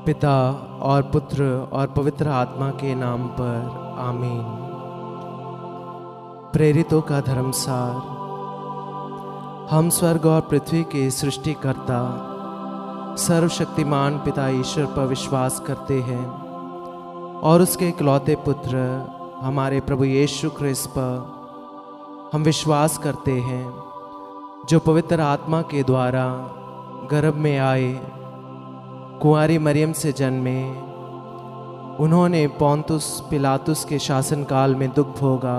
पिता और पुत्र और पवित्र आत्मा के नाम पर आमीन। प्रेरितों का धर्मसार। हम स्वर्ग और पृथ्वी के सृष्टिकर्ता सर्वशक्तिमान पिता ईश्वर पर विश्वास करते हैं और उसके इकलौते पुत्र हमारे प्रभु यीशु ख्रिस्त पर हम विश्वास करते हैं, जो पवित्र आत्मा के द्वारा गर्भ में आए, कुंवारी मरियम से जन्मे। उन्होंने पोंतुस पिलातुस के शासनकाल में दुख भोगा,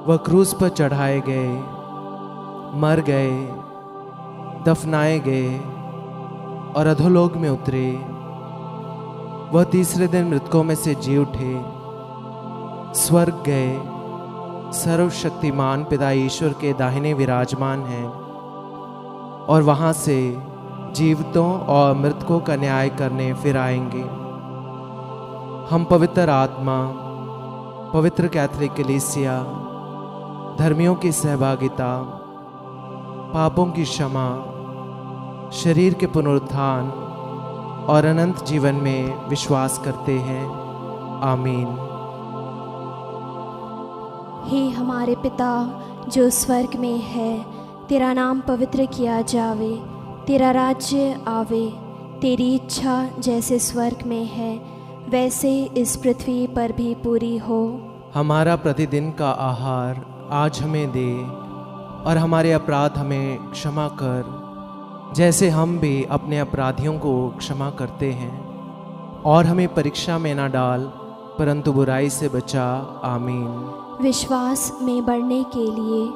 वह क्रूस पर चढ़ाए गए, मर गए, दफनाए गए और अधोलोक में उतरे। वह तीसरे दिन मृतकों में से जी उठे, स्वर्ग गए, सर्वशक्तिमान पिता ईश्वर के दाहिने विराजमान हैं और वहाँ से जीवितों और मृतकों का न्याय करने फिर आएंगे। हम पवित्र आत्मा, पवित्र कैथोलिक कलीसिया, धर्मियों की सहभागिता, पापों की क्षमा, शरीर के पुनरुत्थान और अनंत जीवन में विश्वास करते हैं। आमीन। हे हमारे पिता जो स्वर्ग में है, तेरा नाम पवित्र किया जावे, तेरा राज्य आवे, तेरी इच्छा जैसे स्वर्ग में है वैसे इस पृथ्वी पर भी पूरी हो। हमारा प्रतिदिन का आहार आज हमें दे और हमारे अपराध हमें क्षमा कर, जैसे हम भी अपने अपराधियों को क्षमा करते हैं, और हमें परीक्षा में न डाल परंतु बुराई से बचा। आमीन। विश्वास में बढ़ने के लिए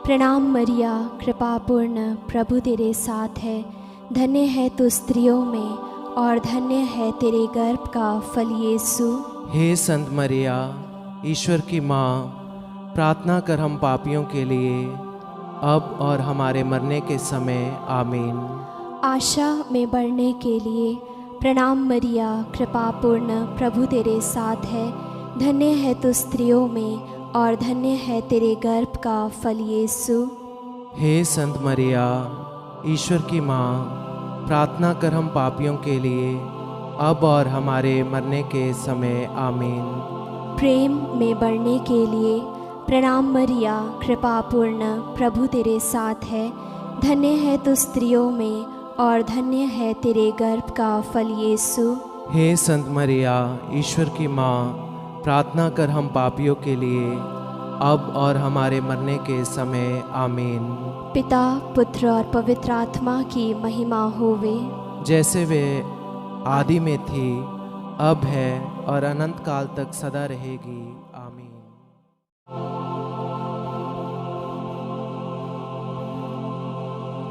प्रणाम मरिया, कृपापूर्ण प्रभु तेरे साथ है, धन्य है तू स्त्रियों में और धन्य है तेरे गर्भ का फल यीशु। हे संत मरिया, ईश्वर की माँ, प्रार्थना कर हम पापियों के लिए अब और हमारे मरने के समय। आमीन। आशा में बढ़ने के लिए प्रणाम मरिया, कृपापूर्ण प्रभु तेरे साथ है, धन्य है तू स्त्रियों में और धन्य है तेरे गर्भ का फल यीशु। हे संत मरिया, ईश्वर की माँ, प्रार्थना कर हम पापियों के लिए अब और हमारे मरने के समय। आमीन। प्रेम में बढ़ने के लिए प्रणाम मरिया, कृपापूर्ण प्रभु तेरे साथ है, धन्य है तू स्त्रियों में और धन्य है तेरे गर्भ का फल यीशु। हे संत मरिया, ईश्वर की माँ, प्रार्थना कर हम पापियों के लिए अब और हमारे मरने के समय। आमीन। पिता, पुत्र और पवित्र आत्मा की महिमा होवे, जैसे वे आदि में थी, अब है और अनंत काल तक सदा रहेगी। आमीन।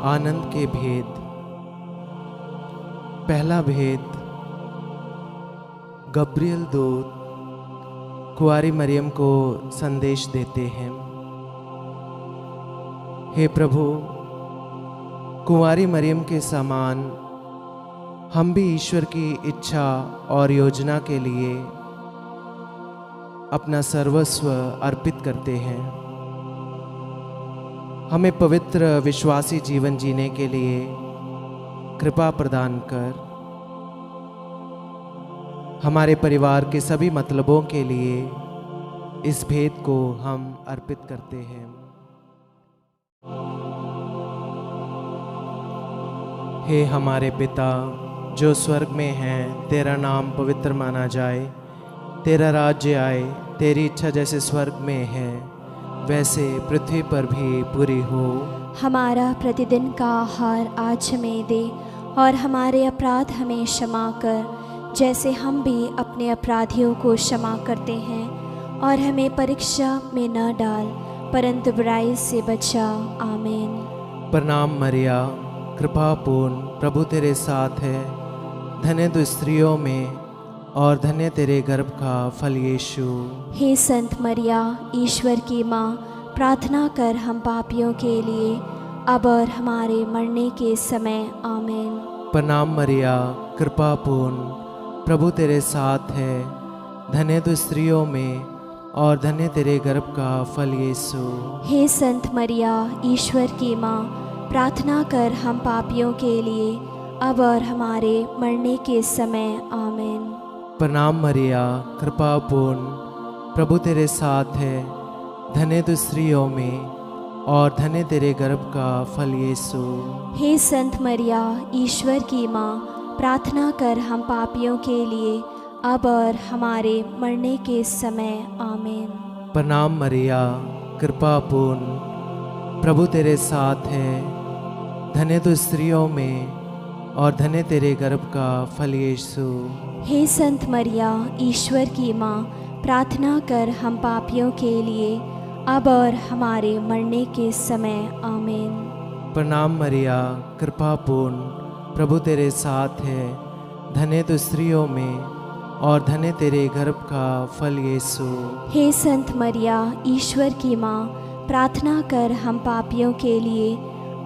आनंद के भेद। पहला भेद, गब्रियल दूत कुंवारी मरियम को संदेश देते हैं। हे प्रभु, कुंवारी मरियम के समान हम भी ईश्वर की इच्छा और योजना के लिए अपना सर्वस्व अर्पित करते हैं। हमें पवित्र विश्वासी जीवन जीने के लिए कृपा प्रदान कर। हमारे परिवार के सभी मतलबों के लिए इस भेद को हम अर्पित करते हैं। हे हमारे पिता जो स्वर्ग में है, तेरा नाम पवित्र माना जाए, तेरा राज्य आए, तेरी इच्छा जैसे स्वर्ग में है वैसे पृथ्वी पर भी पूरी हो। हमारा प्रतिदिन का आहार आज हमें दे और हमारे अपराध हमें क्षमा कर, जैसे हम भी अपने अपराधियों को क्षमा करते हैं, और हमें परीक्षा में न डाल परंतु बुराई से बचा। आमीन। प्रणाम मरिया, कृपापूर्ण प्रभु तेरे साथ है, धन्य तू स्त्रियों में और धन्य तेरे गर्भ का फल यीशु। हे संत मरिया, ईश्वर की माँ, प्रार्थना कर हम पापियों के लिए अब और हमारे मरने के समय। आमीन। प्रणाम मरिया, कृपापूर्ण प्रभु तेरे साथ है, धन्य तू स्त्रियों में और धन्य तेरे गर्भ का फल यीशु। हे संत मरिया, ईश्वर की माँ, प्रार्थना कर हम पापियों के लिए अब और हमारे मरने के समय आमीन। प्रणाम मरिया, कृपा पूर्ण, प्रभु तेरे साथ है। धन्य तू स्त्रियों में और धन्य तेरे गर्भ का फल यीशु। हे संत मरिया, ईश्वर की माँ, प्रार्थना कर हम पापियों के लिए अब और हमारे मरने के समय आमीन। प्रणाम मरिया, कृपा पूर्ण, प्रभु तेरे साथ है। धन्य तू स्त्रियों में और धन्य तेरे गर्भ का फल यीशु। हे संत मरिया, ईश्वर की माँ, प्रार्थना कर हम पापियों के लिए अब और हमारे मरने के समय आमीन। प्रणाम मरिया, कृपा पूर्ण, प्रभु तेरे साथ है। धन्य तू स्त्रियों में और धन्य तेरे गर्भ का फल यीशु। हे संत मरिया, ईश्वर की माँ, प्रार्थना कर हम पापियों के लिए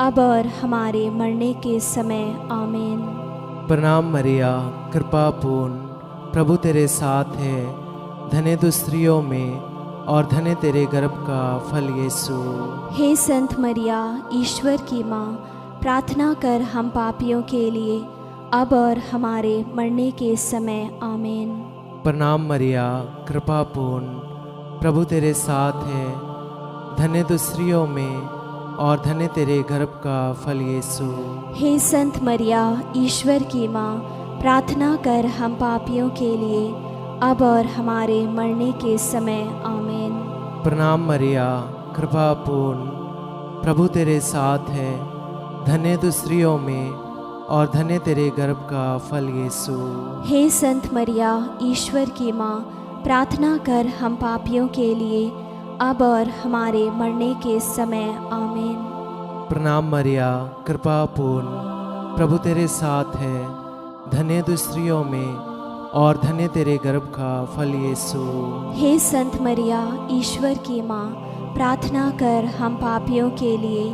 अब और हमारे मरने के समय आमीन। प्रणाम मरिया, कृपा पूर्ण, प्रभु तेरे साथ है। धन्य तू स्त्रियों में और धन्य तेरे गर्भ का फल यीशु। हे संत मरिया, ईश्वर की माँ, प्रार्थना कर हम पापियों के लिए अब और हमारे मरने के समय आमीन। प्रणाम मरिया, कृपा पूर्ण, प्रभु तेरे साथ है। धन्य तू स्त्रियों में और धन्य तेरे गर्भ का फल यीशु। हे संत मरिया, ईश्वर की माँ, प्रार्थना कर हम पापियों के लिए अब और हमारे मरने के समय आमीन। प्रणाम मरिया, कृपा पूर्ण, प्रभु तेरे साथ है। धन्य तू स्त्रियों में और धन्य तेरे गर्भ का फल यीशु। हे संत मरिया, ईश्वर की माँ, प्रार्थना कर हम पापियों के लिए अब और हमारे मरने के समय आमीन। प्रणाम मरिया, कृपा पूर्ण, प्रभु तेरे साथ है। धन्य तू स्त्रियों में और धन्य तेरे गर्भ का फल यीशु। हे संत मरिया, ईश्वर की माँ, प्रार्थना कर हम पापियों के लिए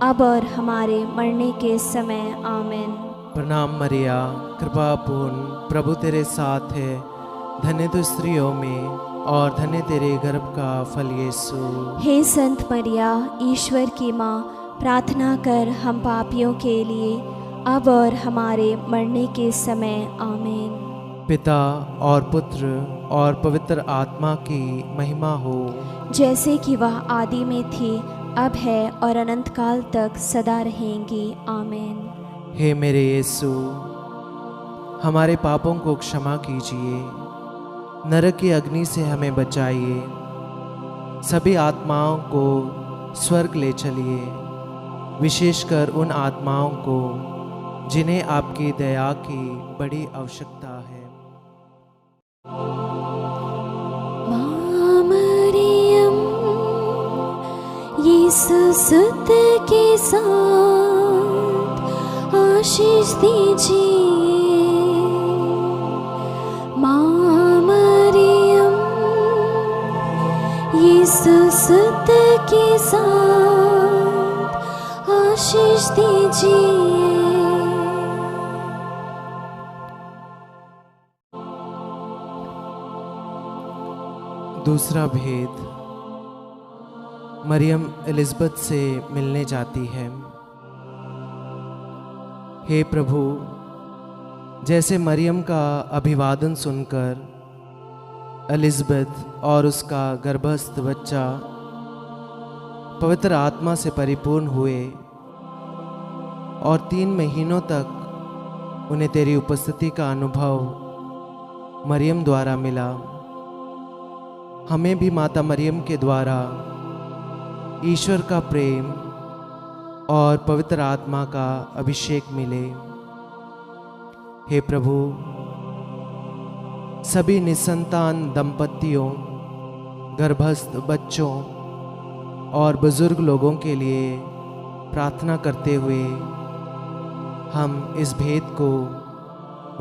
अब और हमारे मरने के समय आमीन। प्रणाम मरिया, कृपा पूर्ण, प्रभु तेरे साथ है। धन्य तू स्त्रियों में और धन्य तेरे गर्भ का फल यीशु। हे संत मरिया, ईश्वर की माँ, प्रार्थना कर हम पापियों के लिए अब और हमारे मरने के समय आमीन। पिता और पुत्र और पवित्र आत्मा की महिमा हो, जैसे कि वह आदि में थी, अब है और अनंत काल तक सदा रहेंगी आमीन। हे मेरे यीशु, हमारे पापों को क्षमा कीजिए, नरक की अग्नि से हमें बचाइए, सभी आत्माओं को स्वर्ग ले चलिए, विशेषकर उन आत्माओं को जिन्हें आपकी दया की बड़ी आवश्यकता है। माँ मरियम, यीशु सुत के साथ आशीष दीजिए। माँ मरियम, यीशु सुत के साथ आशीष दीजिए। दूसरा भेद, मरियम एलिज़ाबेथ से मिलने जाती है। हे प्रभु, जैसे मरियम का अभिवादन सुनकर एलिज़ाबेथ और उसका गर्भस्थ बच्चा पवित्र आत्मा से परिपूर्ण हुए और 3 महीनों तक उन्हें तेरी उपस्थिति का अनुभव मरियम द्वारा मिला, हमें भी माता मरियम के द्वारा ईश्वर का प्रेम और पवित्र आत्मा का अभिषेक मिले। हे प्रभु, सभी निसंतान दंपतियों, गर्भस्थ बच्चों और बुजुर्ग लोगों के लिए प्रार्थना करते हुए हम इस भेद को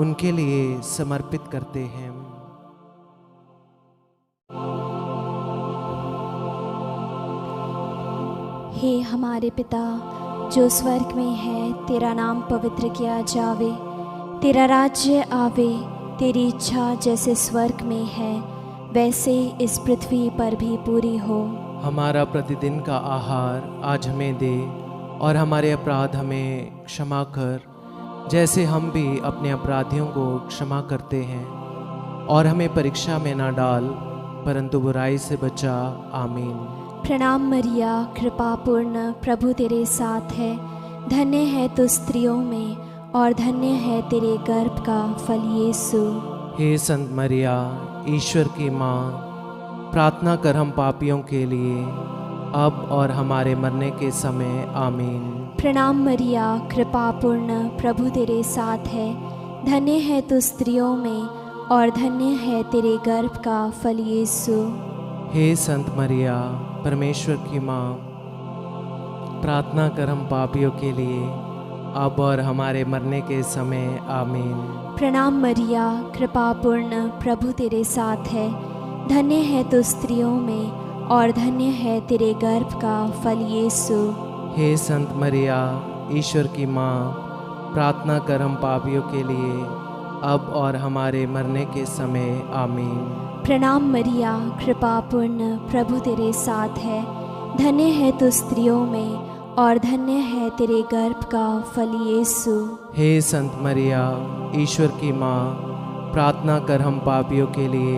उनके लिए समर्पित करते हैं। हे हमारे पिता जो स्वर्ग में है, तेरा नाम पवित्र किया जावे, तेरा राज्य आवे, तेरी इच्छा जैसे स्वर्ग में है वैसे इस पृथ्वी पर भी पूरी हो। हमारा प्रतिदिन का आहार आज हमें दे और हमारे अपराध हमें क्षमा कर, जैसे हम भी अपने अपराधियों को क्षमा करते हैं, और हमें परीक्षा में ना डाल परंतु बुराई से बचा। आमीन। प्रणाम मरिया, कृपा पूर्ण, प्रभु तेरे साथ है। धन्य है तू स्त्रियों में, और धन्य है तेरे गर्भ का फल यीशु। हे संत मरिया, ईश्वर की माँ, प्रार्थना कर हम पापियों के लिए, अब और हमारे मरने के समय। आमीन। प्रणाम मरिया, कृपा पूर्ण, प्रभु तेरे साथ है। धन्य है तू स्त्रियों में, और धन्य है तेरे गर्भ का फल यीशु। हे संत मरिया, परमेश्वर की माँ, प्रार्थना कर हम पापियों के लिए, अब और हमारे मरने के समय। आमीन। प्रणाम मरिया, कृपा पूर्ण, प्रभु तेरे साथ है। धन्य है तू स्त्रियों में, और धन्य है तेरे गर्भ का फल यीशु। हे संत मरिया, ईश्वर की माँ, प्रार्थना कर हम पापियों के लिए, अब और हमारे मरने के समय। आमीन। प्रणाम मरिया, कृपा पूर्ण, प्रभु तेरे साथ है। धन्य है तू स्त्रियों में, और धन्य है तेरे गर्भ का फल यीशु। हे संत मरिया, ईश्वर की माँ, प्रार्थना कर हम पापियों के लिए,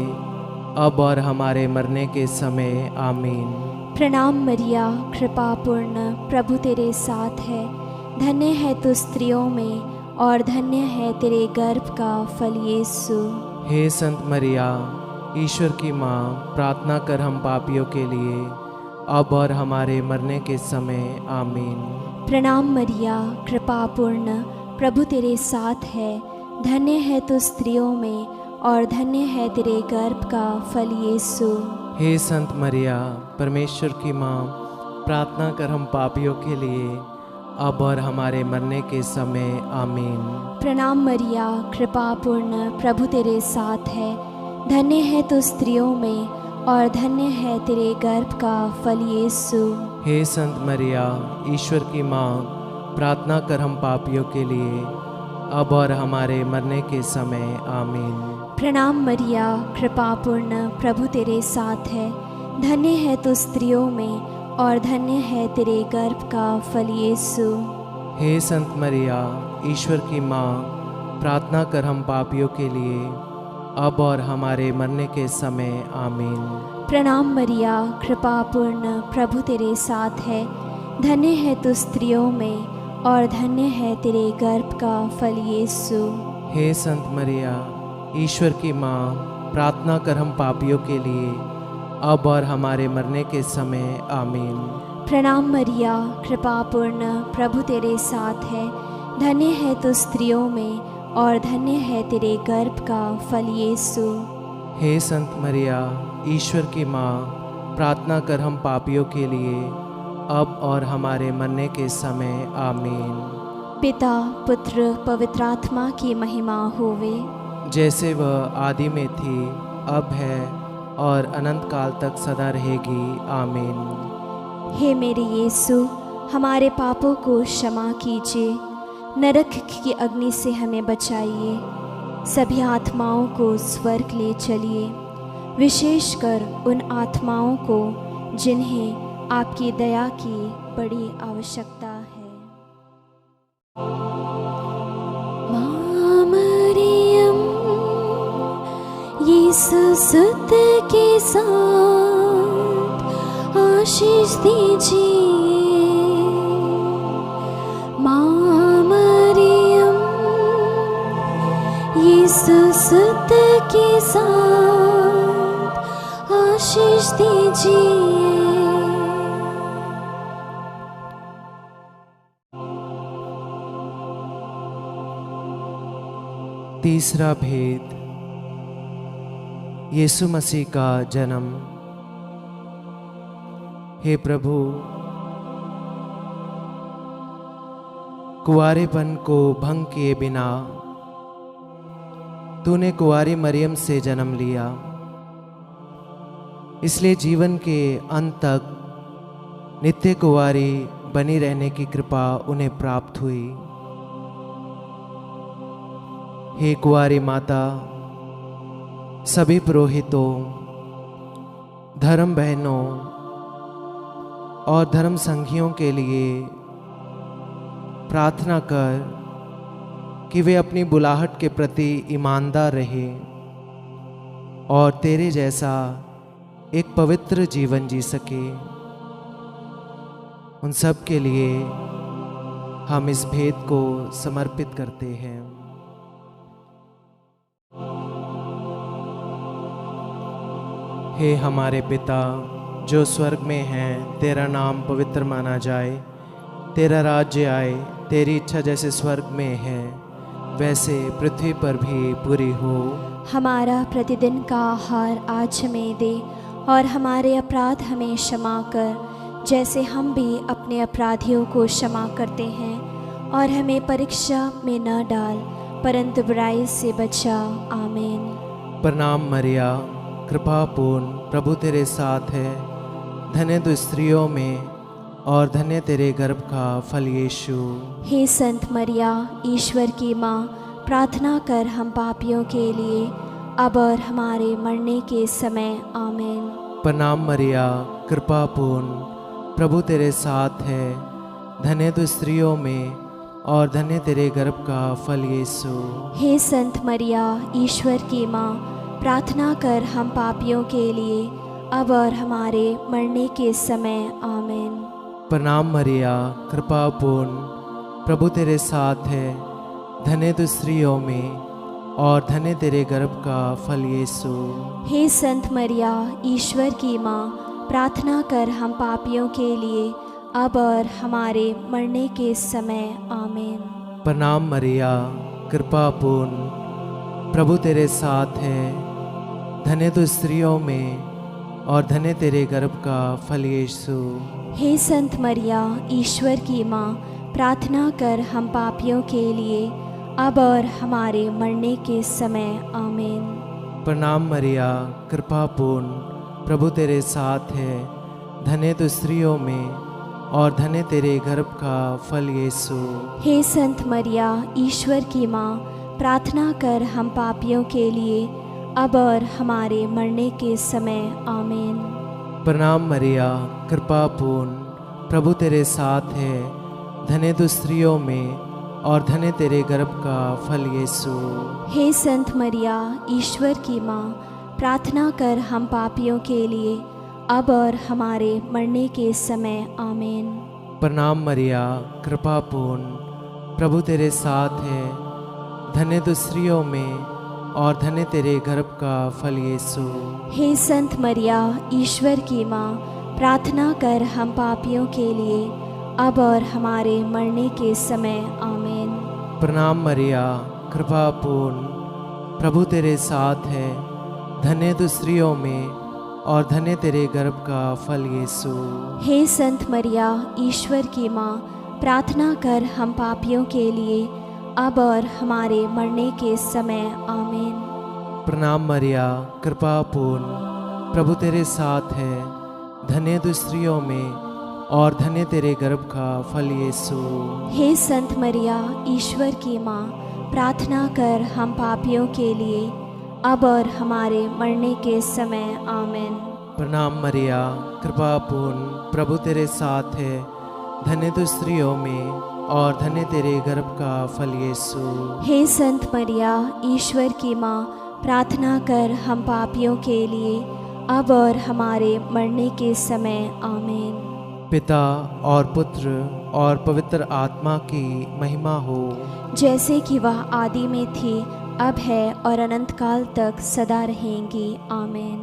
अब और हमारे मरने के समय। आमीन। प्रणाम मरिया, कृपा पूर्ण, प्रभु तेरे साथ है। धन्य है तू स्त्रियों में, और धन्य है तेरे गर्भ का फल यीशु। हे संत मरिया, ईश्वर की माँ, प्रार्थना कर हम पापियों के लिए, अब और हमारे मरने के समय। आमीन। प्रणाम मरिया, कृपा पूर्ण, प्रभु तेरे साथ है। धन्य है तू स्त्रियों में, और धन्य है तेरे गर्भ का फल यीशु। हे संत मरिया, परमेश्वर की माँ, प्रार्थना कर हम पापियों के लिए, अब और हमारे मरने के समय। आमीन। प्रणाम मरिया, कृपा पूर्ण, प्रभु तेरे साथ है। धन्य है तू स्त्रियों में, और धन्य है तेरे गर्भ का फल यीशु। हे संत मरिया, ईश्वर की माँ, प्रार्थना कर हम पापियों के लिए, अब और हमारे मरने के समय। आमीन। प्रणाम मरिया, कृपा पूर्ण, प्रभु तेरे साथ है। धन्य है तू स्त्रियों में, और धन्य है तेरे गर्भ का फल यीशु। हे संत मरिया, ईश्वर की माँ, प्रार्थना कर हम पापियों के लिए, अब और हमारे मरने के समय। आमीन। प्रणाम मरिया, कृपा पूर्ण, प्रभु तेरे साथ है। धन्य है तू स्त्रियों में, और धन्य है तेरे गर्भ का फल यीशु। हे संत मरिया, ईश्वर की माँ, प्रार्थना कर हम पापियों के लिए, अब और हमारे मरने के समय। आमीन। प्रणाम मरिया, कृपा पूर्ण, प्रभु तेरे साथ है। धन्य है तू स्त्रियों में, और धन्य है तेरे गर्भ का फल यीशु। हे संत मरिया, ईश्वर की माँ, प्रार्थना कर हम पापियों के लिए, अब और हमारे मरने के समय। आमीन। पिता, पुत्र, पवित्र आत्मा की महिमा होवे, जैसे वह आदि में थी, अब है, और अनंत काल तक सदा रहेगी। आमीन। हे मेरे यीशु, हमारे पापों को क्षमा कीजिए, नरक की अग्नि से हमें बचाइए, सभी आत्माओं को स्वर्ग ले चलिए, विशेषकर उन आत्माओं को जिन्हें आपकी दया की बड़ी आवश्यकता है। माँ मरियम, यीशु सुत के साथ आशीष दीजिए। माँ मरियम, यीशु सुत के साथ आशीष दीजिए। तीसरा भेद, यीशु मसीह का जन्म। हे प्रभु, कुंवारेपन को भंग किए बिना तूने कुंवारी मरियम से जन्म लिया, इसलिए जीवन के अंत तक नित्य कुंवारी बनी रहने की कृपा उन्हें प्राप्त हुई। हे कुंवारी माता, सभी पुरोहितों, धर्म बहनों और धर्म संघियों के लिए प्रार्थना कर कि वे अपनी बुलाहट के प्रति ईमानदार रहे और तेरे जैसा एक पवित्र जीवन जी सके। उन सब के लिए हम इस भेद को समर्पित करते हैं। हे हमारे पिता जो स्वर्ग में है, तेरा नाम पवित्र माना जाए, तेरा राज्य आए, तेरी इच्छा जैसे स्वर्ग में है वैसे पृथ्वी पर भी पूरी हो। हमारा प्रतिदिन का आहार आज हमें दे और हमारे अपराध हमें क्षमा कर जैसे हम भी अपने अपराधियों को क्षमा करते हैं, और हमें परीक्षा में न डाल परंतु बुराई से बचा। आमीन। प्रणाम मरिया, कृपा पूर्ण, प्रभु तेरे साथ है, धन्य तू स्त्रियों में और धन्य तेरे गर्भ का फल यीशु। हे संत मरिया, ईश्वर की माँ, प्रार्थना कर हम पापियों के लिए अब और हमारे मरने के समय। आमीन। प्रणाम मरिया, कृपा पूर्ण, प्रभु तेरे साथ है, धन्य तू स्त्रियों में और धन्य तेरे गर्भ का फल यीशु। हे संत मरिया, ईश्वर की माँ, प्रार्थना कर हम पापियों के लिए अब और हमारे मरने के समय। आमीन। प्रणाम मरिया, कृपा पूर्ण, प्रभु तेरे साथ है, धन्य तू स्त्रियों में और धन्य तेरे गर्भ का फल यीशु। हे संत मरिया, ईश्वर की माँ, प्रार्थना कर हम पापियों के लिए अब और हमारे मरने के समय। आमीन। प्रणाम मरिया, कृपा पूर्ण, प्रभु तेरे साथ है, धन्य तू स्त्रियों में और धन्य तेरे गर्भ का फल यीशु। हे संत मरिया, ईश्वर की माँ, प्रार्थना कर हम पापियों के लिए अब और हमारे मरने के समय। आमीन। प्रणाम मरिया, कृपा पूर्ण, प्रभु तेरे साथ है, धन्य तू स्त्रियों में और धन्य तेरे गर्भ का फल यीशु। हे संत मरिया, ईश्वर की माँ, प्रार्थना कर हम पापियों के लिए अब और हमारे मरने के समय। आमीन। प्रणाम मरिया, कृपा पूर्ण, प्रभु तेरे साथ है, धन्य तू स्त्रियों में और धन्य तेरे गर्भ का फल यीशु। हे संत मरिया, ईश्वर की माँ, प्रार्थना कर हम पापियों के लिए अब और हमारे मरने के समय। आमीन। प्रणाम मरिया, कृपा पूर्ण, प्रभु तेरे साथ है, धन्य तू स्त्रियों में और धन्य तेरे गर्भ का फल यीशु। हे संत मरिया, ईश्वर की माँ, प्रार्थना कर हम पापियों के लिए अब और हमारे मरने के समय। आमीन। प्रणाम मरिया, कृपा पूर्ण, प्रभु तेरे साथ है, धन्य तू स्त्रियों में और धन्य तेरे गर्भ का फल यीशु। हे संत मरिया, ईश्वर की माँ, प्रार्थना कर हम पापियों के लिए अब और हमारे मरने के समय। आमीन। प्रणाम मरिया, कृपा पूर्ण, प्रभु तेरे साथ है, धन्य तू स्त्रियों में और धन्य तेरे गर्भ का फल यीशु। हे संत मरिया, ईश्वर की माँ, प्रार्थना कर हम पापियों के लिए अब और हमारे मरने के समय। आमीन। प्रणाम मरिया, कृपा पूर्ण, प्रभु तेरे साथ है, धन्य तू स्त्रियों में और धन्य तेरे गर्भ का फल यीशु। हे संत मरिया, ईश्वर की माँ, प्रार्थना कर हम पापियों के लिए अब और हमारे मरने के समय। आमीन। पिता और पुत्र और पवित्र आत्मा की महिमा हो, जैसे कि वह आदि में थी, अब है और अनंत काल तक सदा रहेंगी। आमीन।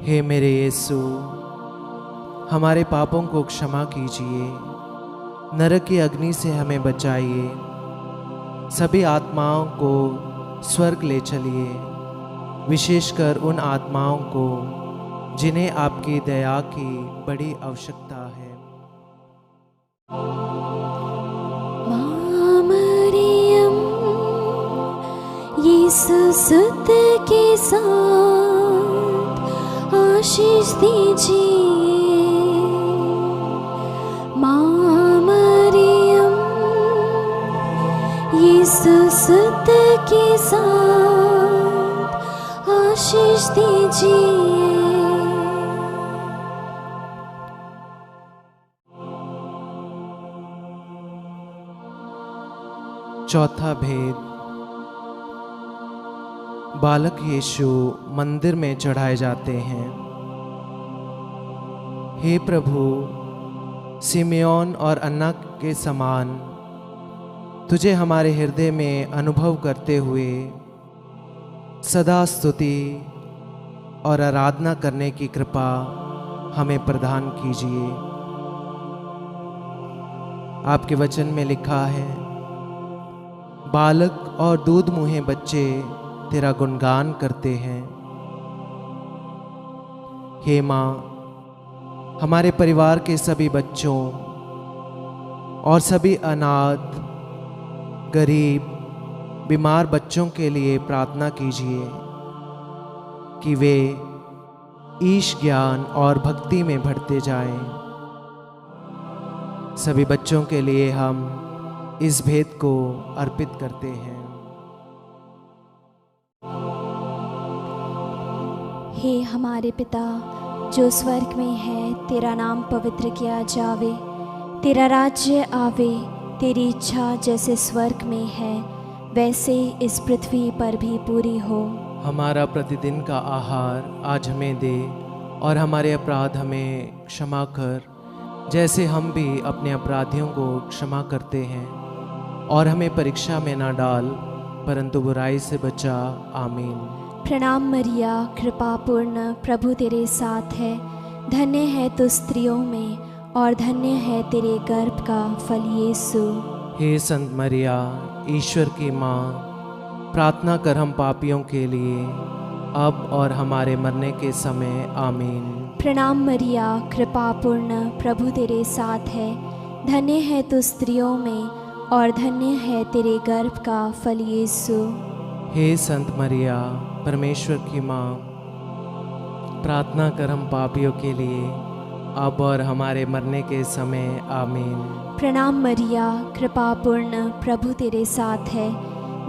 हे मेरे यीशु, हमारे पापों को क्षमा कीजिए, नरक की अग्नि से हमें बचाइए, सभी आत्माओं को स्वर्ग ले चलिए, विशेषकर उन आत्माओं को जिन्हें आपकी दया की बड़ी आवश्यकता है। माँ मरियम, यीशु सुत के साथ आशीष दीजिए। माँ मरियम, यीशु सुत के साथ आशीष दीजिए। चौथा भेद, बालक यीशु मंदिर में चढ़ाए जाते हैं। हे प्रभु, सिमेओन और अन्ना के समान तुझे हमारे हृदय में अनुभव करते हुए सदा स्तुति और आराधना करने की कृपा हमें प्रदान कीजिए। आपके वचन में लिखा है, बालक और दूध मुँहे बच्चे तेरा गुणगान करते हैं। हे माँ, हमारे परिवार के सभी बच्चों और सभी अनाथ, गरीब, बीमार बच्चों के लिए प्रार्थना कीजिए कि वे ईश ज्ञान और भक्ति में बढ़ते जाएं। सभी बच्चों के लिए हम इस भेद को अर्पित करते हैं। हे हमारे पिता जो स्वर्ग में है, तेरा नाम पवित्र किया जावे, तेरा राज्य आवे, तेरी इच्छा जैसे स्वर्ग में है वैसे इस पृथ्वी पर भी पूरी हो। हमारा प्रतिदिन का आहार आज हमें दे, और हमारे अपराध हमें क्षमा कर जैसे हम भी अपने अपराधियों को क्षमा करते हैं, और हमें परीक्षा में ना डाल परंतु बुराई से बचा। आमीन। प्रणाम मरिया, कृपा पूर्ण, प्रभु तेरे साथ है, धन्य है तू स्त्रियों में और धन्य है तेरे गर्भ का फल यीशु। हे संत मरिया, ईश्वर की माँ, प्रार्थना कर हम पापियों के लिए अब और हमारे मरने के समय। आमीन। प्रणाम मरिया, कृपा पूर्ण, प्रभु तेरे साथ है, धन्य है तू स्त्रियों में और धन्य है तेरे गर्भ का फल यीशु। हे संत मरिया, परमेश्वर की माँ, प्रार्थना कर हम पापियों के लिए अब और हमारे मरने के समय। आमीन। प्रणाम मरिया, कृपा पूर्ण, प्रभु तेरे साथ है,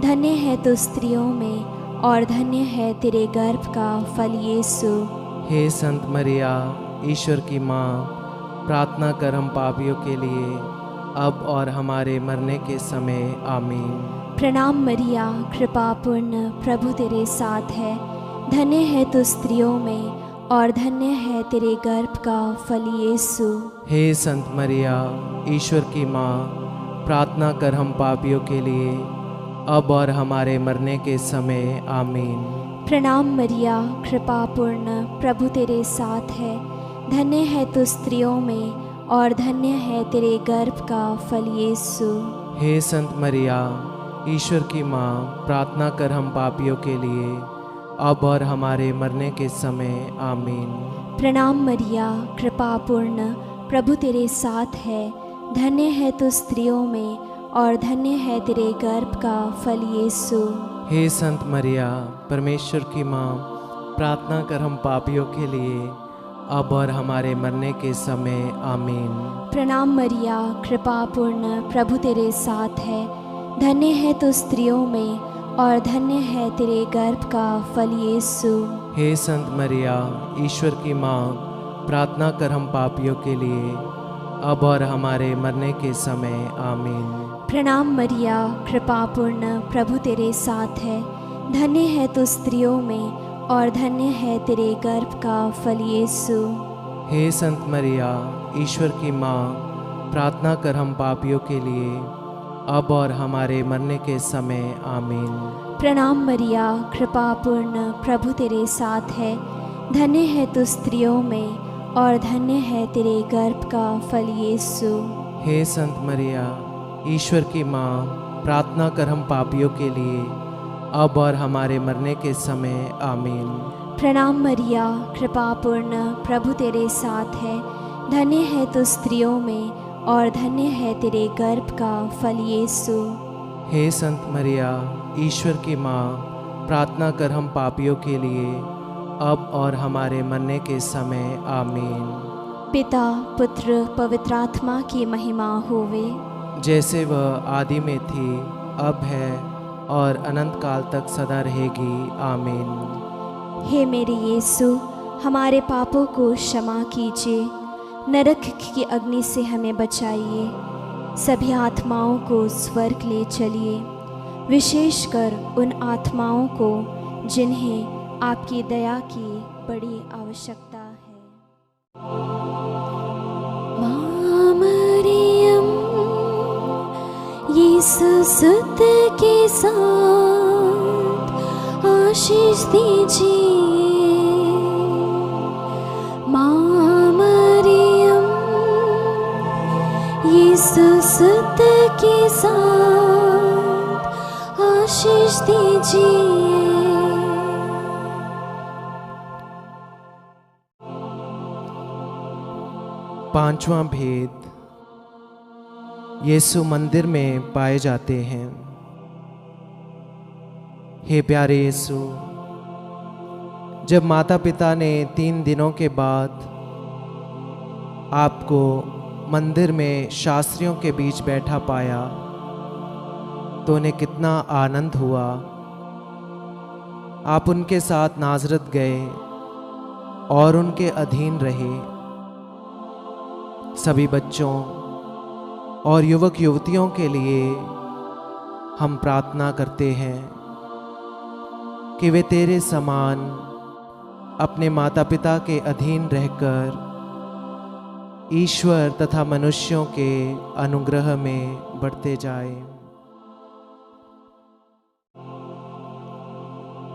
धन्य है तू स्त्रियों में और धन्य है तेरे गर्भ का फल यीशु। हे संत मरिया, ईश्वर की माँ, प्रार्थना कर हम पापियों के लिए अब और हमारे मरने के समय। आमीन। प्रणाम मरिया, कृपा पूर्ण, प्रभु तेरे साथ है, धन्य है तू स्त्रियों में और धन्य है तेरे गर्भ का फल यीशु। हे संत मरिया, ईश्वर की माँ, प्रार्थना कर हम पापियों के लिए अब और हमारे मरने के समय। आमीन। प्रणाम मरिया, कृपा पूर्ण, प्रभु तेरे साथ है, धन्य है तू स्त्रियों में और धन्य है तेरे गर्भ का फल यीशु। हे संत मरिया, ईश्वर की माँ, प्रार्थना कर हम पापियों के लिए अब और हमारे मरने के समय। आमीन। प्रणाम मरिया, कृपा पूर्ण, प्रभु तेरे साथ है, धन्य है तू स्त्रियों में और धन्य है तेरे गर्भ का फल यीशु। हे संत मरिया, परमेश्वर की माँ, प्रार्थना कर हम पापियों के लिए अब और हमारे मरने के समय। आमीन। प्रणाम मरिया, कृपा पूर्ण, प्रभु तेरे साथ है, धन्य है तू स्त्रियों में और धन्य है तेरे गर्भ का फल यीशु। हे संत मरिया, ईश्वर की माँ, प्रार्थना कर हम पापियों के लिए अब और हमारे मरने के समय। आमीन। प्रणाम मरिया, कृपा पूर्ण, प्रभु तेरे साथ है, धन्य है तू स्त्रियों में और धन्य है तेरे गर्भ का फल यीशु। हे संत मरिया, ईश्वर की माँ, प्रार्थना कर हम पापियों के लिए अब और हमारे मरने के समय। आमीन। प्रणाम मरिया, कृपा पूर्ण, प्रभु तेरे साथ है, धन्य है तू स्त्रियों में और धन्य है तेरे गर्भ का फल यीशु। हे संत मरिया, ईश्वर की माँ, प्रार्थना कर हम पापियों के लिए अब और हमारे मरने के समय। आमीन। प्रणाम मरिया, कृपा पूर्ण, प्रभु तेरे साथ है, धन्य है तू स्त्रियों में और धन्य है तेरे गर्भ का फल यीशु। हे संत मरिया, ईश्वर की माँ, प्रार्थना कर हम पापियों के लिए अब और हमारे मरने के समय। आमीन। पिता, पुत्र, पवित्र आत्मा की महिमा होवे, जैसे वह आदि में थी, अब है और अनंत काल तक सदा रहेगी। आमीन। हे मेरे यीशु, हमारे पापों को क्षमा कीजिए, नरक की अग्नि से हमें बचाइए, सभी आत्माओं को स्वर्ग ले चलिए, विशेषकर उन आत्माओं को जिन्हें आपकी दया की बड़ी आवश्यकता है। माँ मरियम यीशु सुत के साथ आशीष दीजिए। माँ मरियम यीशु सुत के साथ आशीष दीजिए। पांचवा भेद, यीशु मंदिर में पाए जाते हैं। हे प्यारे यीशु, जब माता पिता ने 3 दिनों के बाद आपको मंदिर में शास्त्रियों के बीच बैठा पाया तो उन्हें कितना आनंद हुआ। आप उनके साथ नाज़रत गए और उनके अधीन रहे। सभी बच्चों और युवक युवतियों के लिए हम प्रार्थना करते हैं कि वे तेरे समान अपने माता पिता के अधीन रहकर ईश्वर तथा मनुष्यों के अनुग्रह में बढ़ते जाएं।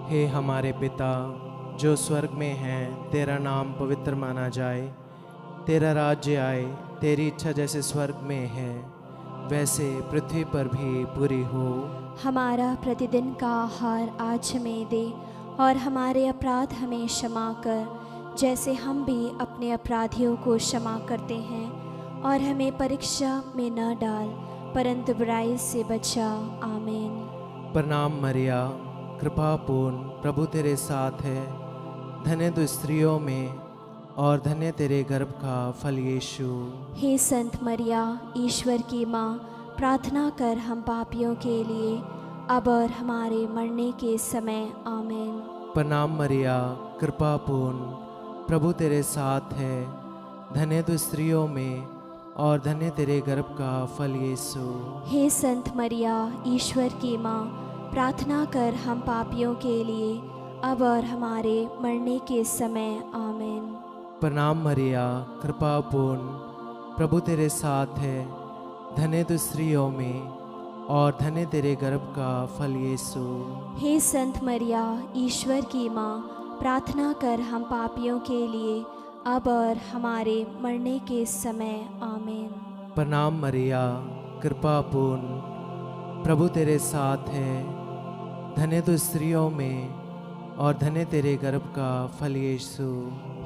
हे हमारे पिता जो स्वर्ग में है, तेरा नाम पवित्र माना जाए। तेरा राज्य आए, तेरी इच्छा जैसे स्वर्ग में है वैसे पृथ्वी पर भी पूरी हो। हमारा प्रतिदिन का आहार आज हमें दे और हमारे अपराध हमें क्षमा कर, जैसे हम भी अपने अपराधियों को क्षमा करते हैं। और हमें परीक्षा में न डाल, परंतु बुराई से बचा। आमीन। प्रणाम मरिया, कृपा पूर्ण, प्रभु तेरे साथ है। धन्य तू स्त्रियों में और धन्य तेरे गर्भ का फल यीशु। हे संत मरिया, ईश्वर की माँ, प्रार्थना कर हम पापियों के लिए, अब और हमारे मरने के समय। आमीन। प्रणाम मरिया, कृपा पूर्ण, प्रभु तेरे साथ है। धन्य तू स्त्रियों में और धन्य तेरे गर्भ का फल यीशु। हे संत मरिया, ईश्वर की माँ, प्रार्थना कर हम पापियों के लिए, अब और हमारे मरने के समय। आमीन। प्रणाम मरिया, कृपा पूर्ण, प्रभु तेरे साथ है। धन्य तू स्त्रियों में और धन्य तेरे गर्भ का फल यीशु। हे संत मरिया, ईश्वर की माँ, प्रार्थना कर हम पापियों के लिए, अब और हमारे मरने के समय। आमीन। प्रणाम मरिया, कृपा पूर्ण, प्रभु तेरे साथ है। धन्य तू स्त्रियों में और धन्य तेरे गर्भ का फल यीशु।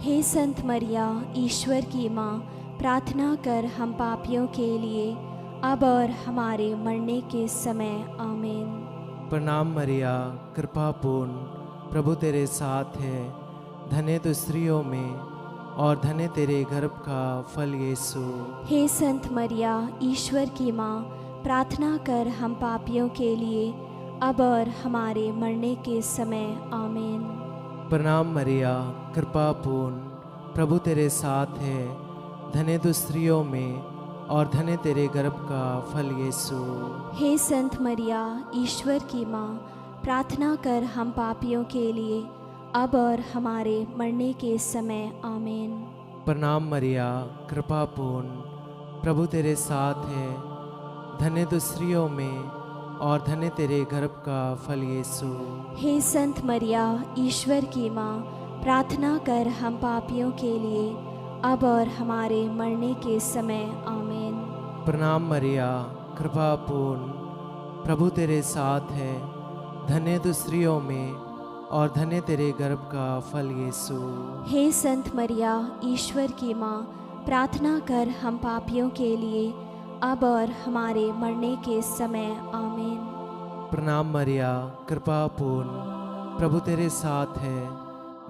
हे संत मरिया, ईश्वर की माँ, प्रार्थना कर हम पापियों के लिए, अब और हमारे मरने के समय। आमीन। प्रणाम मरिया, कृपा पूर्ण, प्रभु तेरे साथ है। धन्य तू स्त्रियों में और धन्य तेरे गर्भ का फल यीशु। हे संत मरिया, ईश्वर की माँ, प्रार्थना कर हम पापियों के लिए, अब और हमारे मरने के समय। आमीन। प्रणाम मरिया, कृपा पूर्ण, प्रभु तेरे साथ है। धन्य तू स्त्रियों में और धन्य तेरे गर्भ का फल यीशु। हे संत मरिया, ईश्वर की माँ, प्रार्थना कर हम पापियों के लिए, अब और हमारे मरने के समय। आमीन। प्रणाम मरिया, कृपा पूर्ण, प्रभु तेरे साथ है। धन्य तू स्त्रियों में और धन्य तेरे गर्भ का फल यीशु। हे संत मरिया, ईश्वर की माँ, प्रार्थना कर हम पापियों के लिए, अब और हमारे मरने के समय। आमीन। प्रणाम मरिया, कृपा पूर्ण, प्रभु तेरे साथ है। धन्य तू स्त्रियों में और धन्य तेरे गर्भ का फल यीशु। हे संत मरिया, ईश्वर की माँ, प्रार्थना कर हम पापियों के लिए, अब और हमारे मरने के समय। आमीन। प्रणाम मरिया, कृपा पूर्ण, प्रभु तेरे साथ है।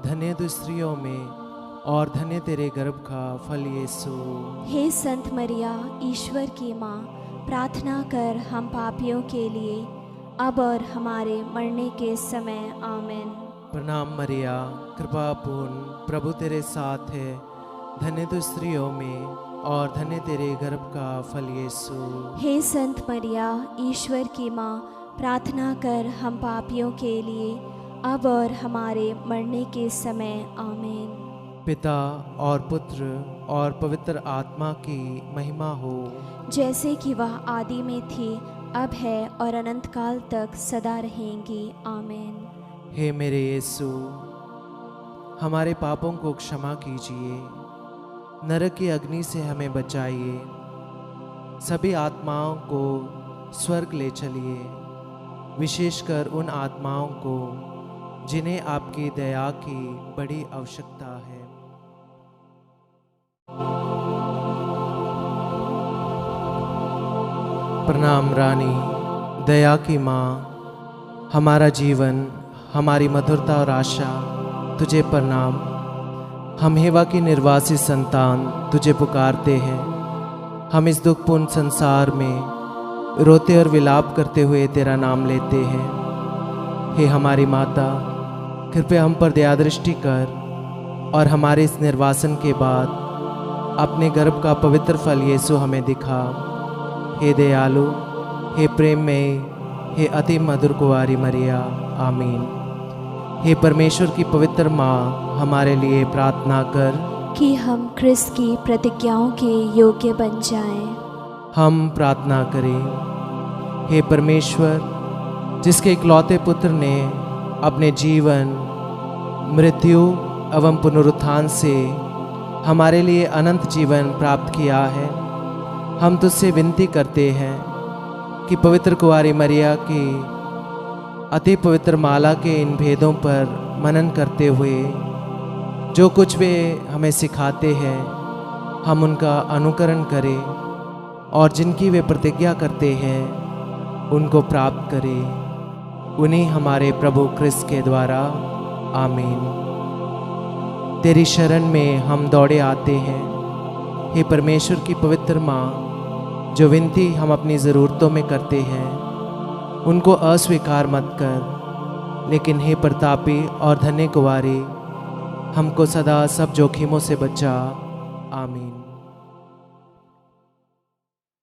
धन्य तू स्त्रियों में और धन्य तेरे गर्भ का फल यीशु। हे संत मरिया, ईश्वर की माँ, प्रार्थना कर हम पापियों के लिए, अब और हमारे मरने के समय। आमीन। प्रणाम मरिया, कृपा पूर्ण, प्रभु तेरे साथ है। धन्य तू स्त्रियों में और धन्य तेरे गर्भ का फल यीशु। हे संत मरिया, ईश्वर की माँ, प्रार्थना कर हम पापियों के लिए, अब और हमारे मरने के समय आमीन। पिता और पुत्र और पवित्र आत्मा की महिमा हो, जैसे कि वह आदि में थी, अब है और अनंत काल तक सदा रहेंगी। आमीन। हे मेरे यीशु, हमारे पापों को क्षमा कीजिए, नरक की अग्नि से हमें बचाइए, सभी आत्माओं को स्वर्ग ले चलिए, विशेषकर उन आत्माओं को जिन्हें आपकी दया की बड़ी आवश्यकता है। प्रणाम रानी, दया की माँ, हमारा जीवन, हमारी मधुरता और आशा तुझे प्रणाम। हम हेवा की निर्वासित संतान तुझे पुकारते हैं। हम इस दुखपूर्ण संसार में रोते और विलाप करते हुए तेरा नाम लेते हैं। हे हमारी माता, कृपया हम पर दया दृष्टि कर और हमारे इस निर्वासन के बाद अपने गर्भ का पवित्र फल यीशु हमें दिखा। हे दयालु, हे प्रेम में, हे अति मधुर कुंवारी मरिया, आमीन। हे परमेश्वर की पवित्र माँ, हमारे लिए प्रार्थना कर कि हम क्रिस्त की प्रतिज्ञाओं के योग्य बन जाएं। हम प्रार्थना करें। हे परमेश्वर, जिसके इकलौते पुत्र ने अपने जीवन, मृत्यु एवं पुनरुत्थान से हमारे लिए अनंत जीवन प्राप्त किया है, हम तुझसे विनती करते हैं कि पवित्र कुंवारी मरिया की अति पवित्र माला के इन भेदों पर मनन करते हुए जो कुछ वे हमें सिखाते हैं, हम उनका अनुकरण करें और जिनकी वे प्रतिज्ञा करते हैं उनको प्राप्त करें। उन्हीं हमारे प्रभु क्रिस्त के द्वारा, आमीन। तेरी शरण में हम दौड़े आते हैं। हे परमेश्वर की पवित्र माँ, जो विनती हम अपनी ज़रूरतों में करते हैं उनको अस्वीकार मत कर, लेकिन हे प्रतापी और धन्य कुंवारी, हमको सदा सब जोखिमों से बचा। आमीन।